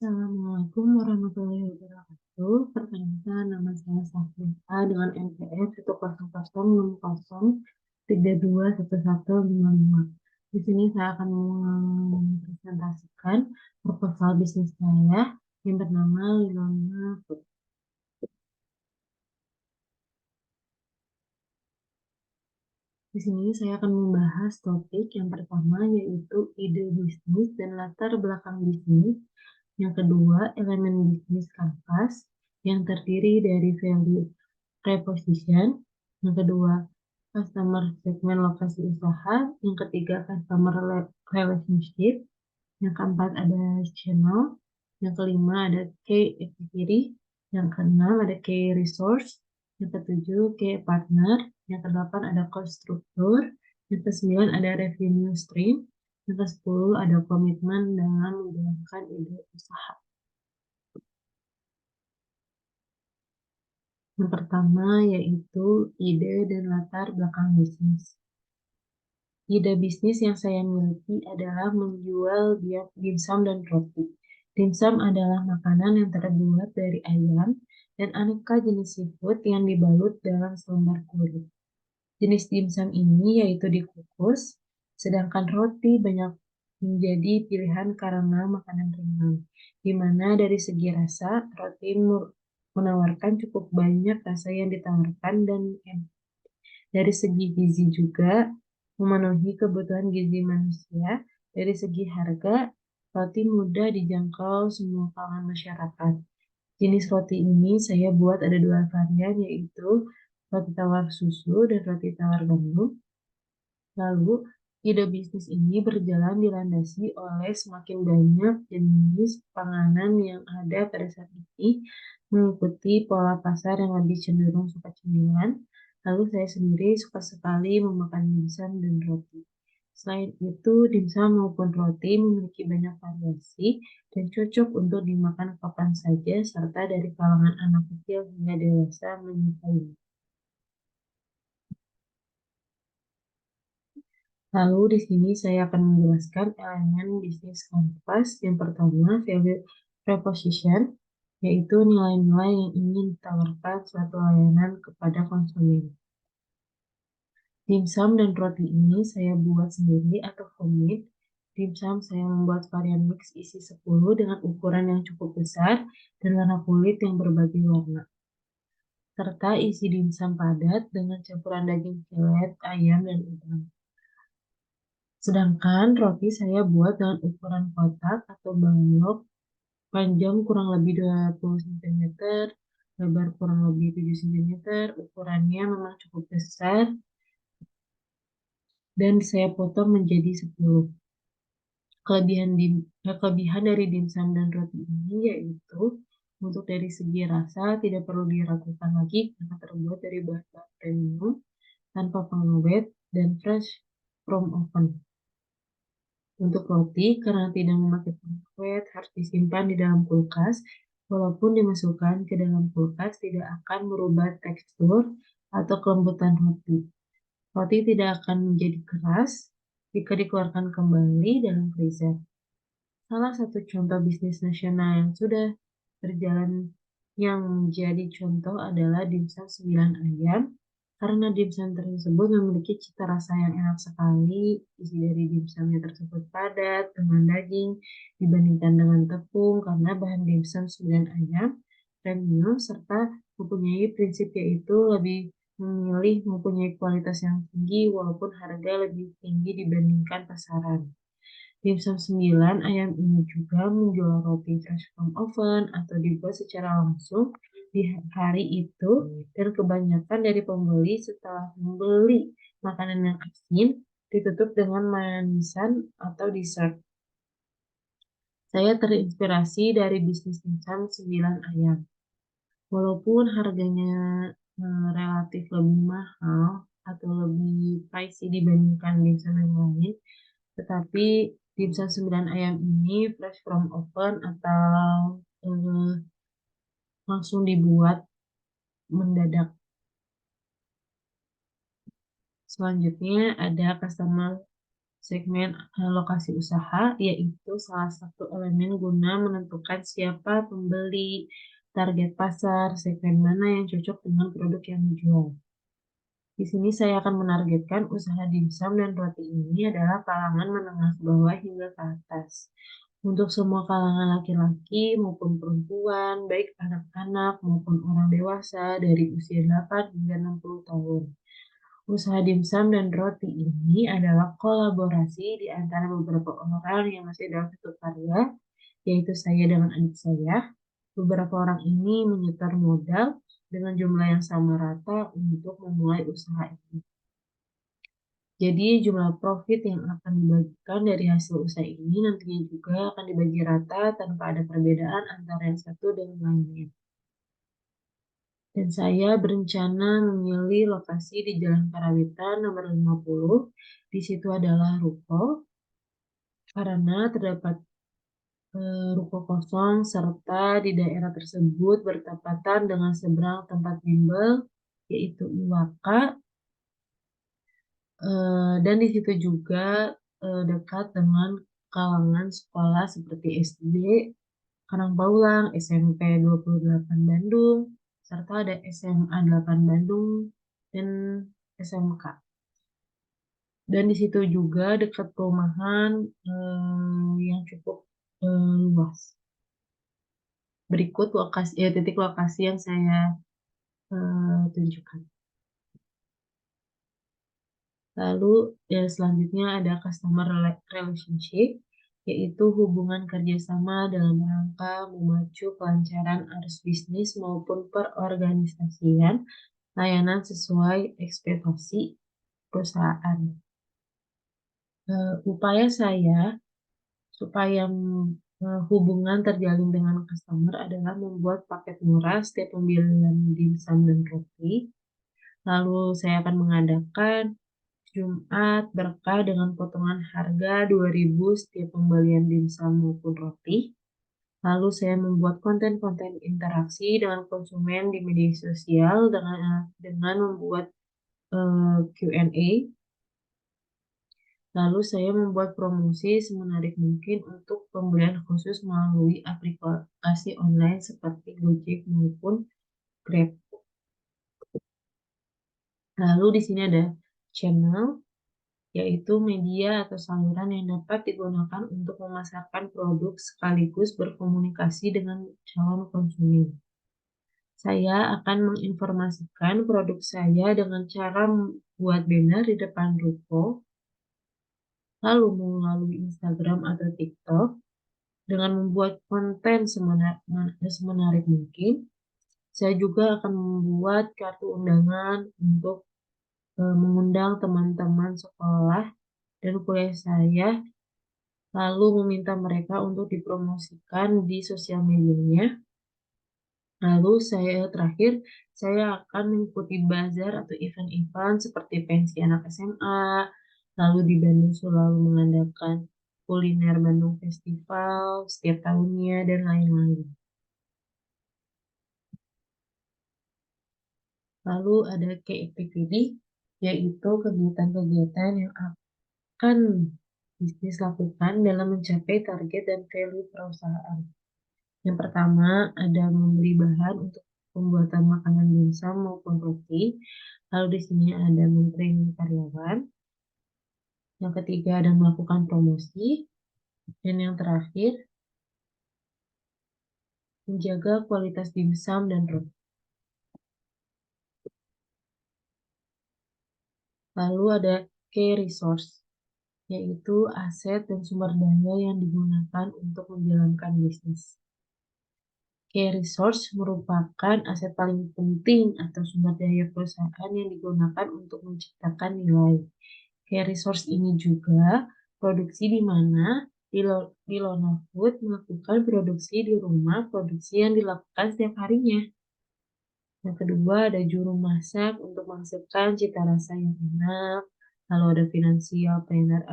Assalamualaikum warahmatullahi wabarakatuh. Perkenalkan, nama saya Safira dengan NPM 10060321155. Di sini saya akan mempresentasikan proposal bisnis saya yang bernama Lilona Food. Di sini saya akan membahas topik yang pertama, yaitu ide bisnis dan latar belakang bisnis. Yang kedua, elemen bisnis kanvas yang terdiri dari value proposition. Yang kedua, customer segment lokasi usaha. Yang ketiga, customer relationship. Yang keempat, ada channel. Yang kelima, ada key activity. Yang keenam, ada key resource. Yang ketujuh, key partner. Yang kedelapan, ada cost structure. Yang kesembilan, ada revenue stream. Yang ke-10 ada komitmen dalam menjalankan ide usaha. Yang pertama yaitu ide dan latar belakang bisnis. Ide bisnis yang saya miliki adalah menjual dimsum dan roti. Dimsum adalah makanan yang terbuat dari ayam dan aneka jenis seafood yang dibalut dalam selembar kulit. Jenis dimsum ini yaitu dikukus, sedangkan roti banyak menjadi pilihan karena makanan ringan, di mana dari segi rasa, roti menawarkan cukup banyak rasa yang ditawarkan dan enak. Dari segi gizi juga memenuhi kebutuhan gizi manusia. Dari segi harga, roti mudah dijangkau semua kalangan masyarakat. Jenis roti ini saya buat ada dua varian, yaitu roti tawar susu dan roti tawar gandum. Lalu, ide bisnis ini berjalan dilandasi oleh semakin banyak jenis panganan yang ada pada saat ini, mengikuti pola pasar yang lebih cenderung suka cemilan. Lalu saya sendiri suka sekali memakan dimsum dan roti. Selain itu, dimsum maupun roti memiliki banyak variasi dan cocok untuk dimakan kapan saja, serta dari kalangan anak kecil hingga dewasa menyukainya. Lalu di sini saya akan menjelaskan elemen bisnis kanvas. Yang pertama, value proposition, yaitu nilai-nilai yang ingin ditawarkan suatu layanan kepada konsumen. Dimsum dan roti ini saya buat sendiri atau homemade. Dimsum saya membuat varian mix isi 10 dengan ukuran yang cukup besar dan warna kulit yang berbagai warna. Serta isi dimsum padat dengan campuran daging filet, ayam, dan udang. Sedangkan roti saya buat dengan ukuran kotak atau balok, panjang kurang lebih 20 cm, lebar kurang lebih 7 cm, ukurannya memang cukup besar, dan saya potong menjadi 10. Kelebihan dari dimsum dan roti ini yaitu untuk dari segi rasa tidak perlu diragukan lagi karena terbuat dari bahan premium, tanpa pengawet, dan fresh from oven. Untuk roti, karena tidak memakai pengawet, harus disimpan di dalam kulkas. Walaupun dimasukkan ke dalam kulkas, tidak akan merubah tekstur atau kelembutan roti. Roti tidak akan menjadi keras jika dikeluarkan kembali dalam freezer. Salah satu contoh bisnis nasional yang sudah berjalan yang menjadi contoh adalah dimsum 9 ayam, karena dimsum tersebut memiliki cita rasa yang enak sekali. Isi dari dimsumnya tersebut padat dengan daging dibandingkan dengan tepung, karena bahan dimsum 9 ayam premium serta mempunyai prinsip yaitu lebih memilih mempunyai kualitas yang tinggi walaupun harga lebih tinggi dibandingkan pasaran. Dimsum 9 ayam ini juga menjual roti fresh from oven atau dibuat secara langsung di hari itu, dan kebanyakan dari pembeli setelah membeli makanan yang asin ditutup dengan manisan atau dessert. Saya terinspirasi dari bisnis dimsum 9 ayam. Walaupun harganya relatif lebih mahal atau lebih pricey dibandingkan dimsum yang lain, tetapi dimsum 9 ayam ini fresh from oven atau langsung dibuat mendadak. Selanjutnya ada customer Segmen lokasi usaha yaitu salah satu elemen guna menentukan siapa pembeli, target pasar, segmen mana yang cocok dengan produk yang dijual. Di sini saya akan menargetkan usaha dimsum dan roti ini adalah kalangan menengah ke bawah hingga ke atas. Untuk semua kalangan laki-laki maupun perempuan, baik anak-anak maupun orang dewasa dari usia 8 hingga 60 tahun. Usaha dimsum dan roti ini adalah kolaborasi di antara beberapa orang yang masih dalam satu karya, yaitu saya dengan adik saya. Beberapa orang ini menyetor modal dengan jumlah yang sama rata untuk memulai usaha ini. Jadi jumlah profit yang akan dibagikan dari hasil usaha ini nantinya juga akan dibagi rata tanpa ada perbedaan antara yang satu dengan lainnya. Dan saya berencana memilih lokasi di Jalan Karawitan nomor 50. Di situ adalah ruko, karena terdapat ruko kosong serta di daerah tersebut bertepatan dengan seberang tempat bimbel, yaitu Iwaka, dan di situ juga dekat dengan kalangan sekolah seperti SD, Karangpaulang, SMP 28 Bandung, serta ada SMA 8 Bandung dan SMK. Dan di situ juga dekat perumahan yang cukup luas. Berikut titik lokasi yang saya tunjukkan. Lalu selanjutnya ada customer relationship, yaitu hubungan kerjasama dalam rangka memacu kelancaran arus bisnis maupun perorganisasian layanan sesuai ekspektasi perusahaan. Upaya saya supaya hubungan terjalin dengan customer adalah membuat paket murah setiap pembelian dimsum dan roti. Lalu saya akan mengadakan Jumat berkah dengan potongan harga 2.000 setiap pembelian dimsum maupun roti. Lalu saya membuat konten-konten interaksi dengan konsumen di media sosial dengan membuat Q&A. Lalu saya membuat promosi semenarik mungkin untuk pembelian khusus melalui aplikasi online seperti Gojek maupun Grab. Lalu di sini ada channel, yaitu media atau saluran yang dapat digunakan untuk memasarkan produk sekaligus berkomunikasi dengan calon konsumen. Saya akan menginformasikan produk saya dengan cara membuat banner di depan ruko, lalu melalui Instagram atau TikTok, dengan membuat konten semenarik mungkin. Saya juga akan membuat kartu undangan untuk mengundang teman-teman sekolah dan kuliah saya, lalu meminta mereka untuk dipromosikan di sosial medianya. Lalu terakhir, saya akan mengikuti bazar atau event-event seperti pensi anak SMA, lalu di Bandung selalu mengadakan kuliner Bandung Festival setiap tahunnya, dan lain-lain. Lalu ada key activity, yaitu kegiatan-kegiatan yang akan bisnis lakukan dalam mencapai target dan value perusahaan. Yang pertama, ada membeli bahan untuk pembuatan makanan dimsum maupun roti. Lalu di sini ada mentraining karyawan. Yang ketiga, ada melakukan promosi. Dan yang terakhir, menjaga kualitas dimsum dan roti. Lalu ada key resource, yaitu aset dan sumber daya yang digunakan untuk menjalankan bisnis. Key resource merupakan aset paling penting atau sumber daya perusahaan yang digunakan untuk menciptakan nilai. Key resource ini juga produksi di mana Ilona Food melakukan produksi di rumah, produksi yang dilakukan setiap harinya. Yang kedua ada juru masak untuk menghasilkan cita rasa yang enak. Lalu ada finansial planner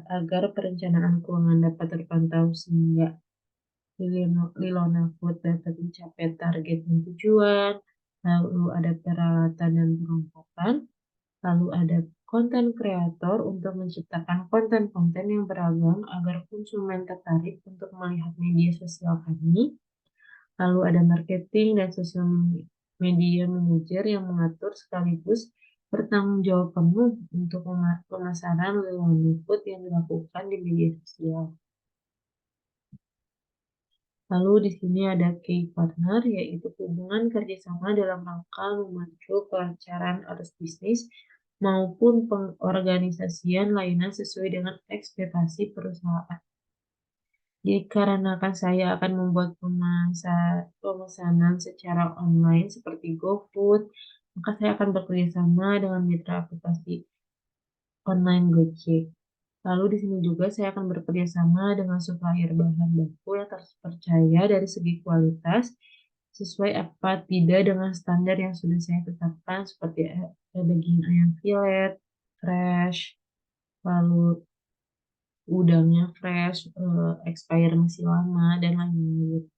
agar perencanaan keuangan dapat terpantau sehingga Ilona Food dapat mencapai target dan tujuan. Lalu ada peralatan dan perlengkapan. Lalu ada konten kreator untuk menciptakan konten-konten yang beragam agar konsumen tertarik untuk melihat media sosial kami. Lalu ada marketing dan sosial media manager yang mengatur sekaligus bertanggung jawab penuh untuk pemasaran lewat input yang dilakukan di media sosial. Lalu di sini ada key partner, yaitu hubungan kerjasama dalam rangka memacu kelancaran arus bisnis maupun pengorganisasian lainnya sesuai dengan ekspektasi perusahaan. Dikarenakan saya akan membuat pemesanan secara online seperti GoFood, maka saya akan bekerja sama dengan mitra aplikasi online Gojek. Lalu di sini juga saya akan bekerja sama dengan supplier bahan baku yang terpercaya dari segi kualitas, sesuai apa tidak dengan standar yang sudah saya tetapkan seperti daging ayam filet, fresh, lalu udangnya fresh, expire masih lama, dan lain-lain.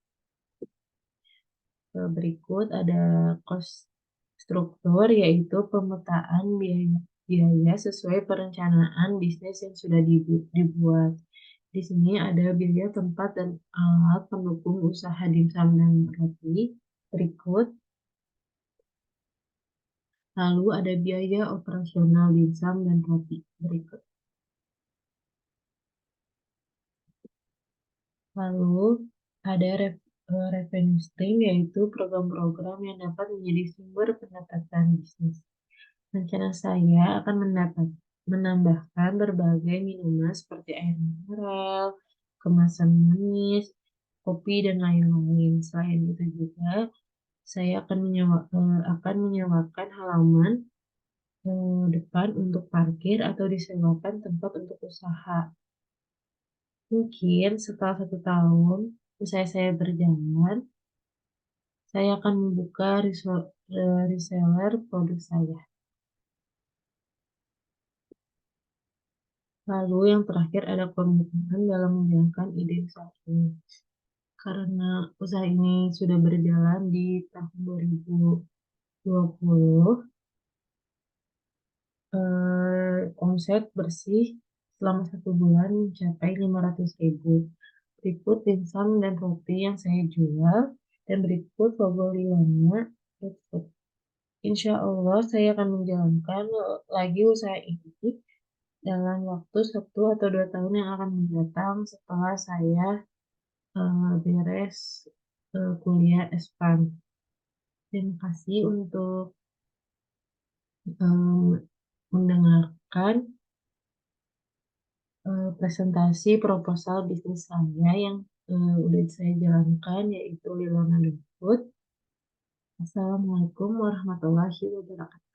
Berikut ada cost struktur, yaitu pemetaan biaya sesuai perencanaan bisnis yang sudah dibuat. Di sini ada biaya tempat dan alat pendukung usaha dimsum dan roti. Berikut, lalu ada biaya operasional dimsum dan roti. Berikut. Lalu ada revenue stream, yaitu program-program yang dapat menjadi sumber pendapatan bisnis. Rencana saya akan menambahkan berbagai minuman seperti air mineral, kemasan manis, kopi, dan lain-lain. Selain itu juga, saya akan menyewakan halaman depan untuk parkir atau disewakan tempat untuk usaha. Mungkin setelah 1 tahun usai saya berjalan, saya akan membuka reseller produk saya. Lalu yang terakhir ada komitmen dalam menjalankan ide usaha ini. Karena usaha ini sudah berjalan di tahun 2020, omset bersih selama 1 bulan mencapai 500.000. Berikut dimsum dan roti yang saya jual, dan berikut logo Lilanya. Insya Allah saya akan menjalankan lagi usaha ini dalam waktu 1 atau 2 tahun yang akan mendatang setelah saya beres kuliah S-Farm. Terima kasih untuk mendengarkan presentasi proposal bisnis saya yang udah saya jalankan, yaitu Lilana Food. Assalamualaikum warahmatullahi wabarakatuh.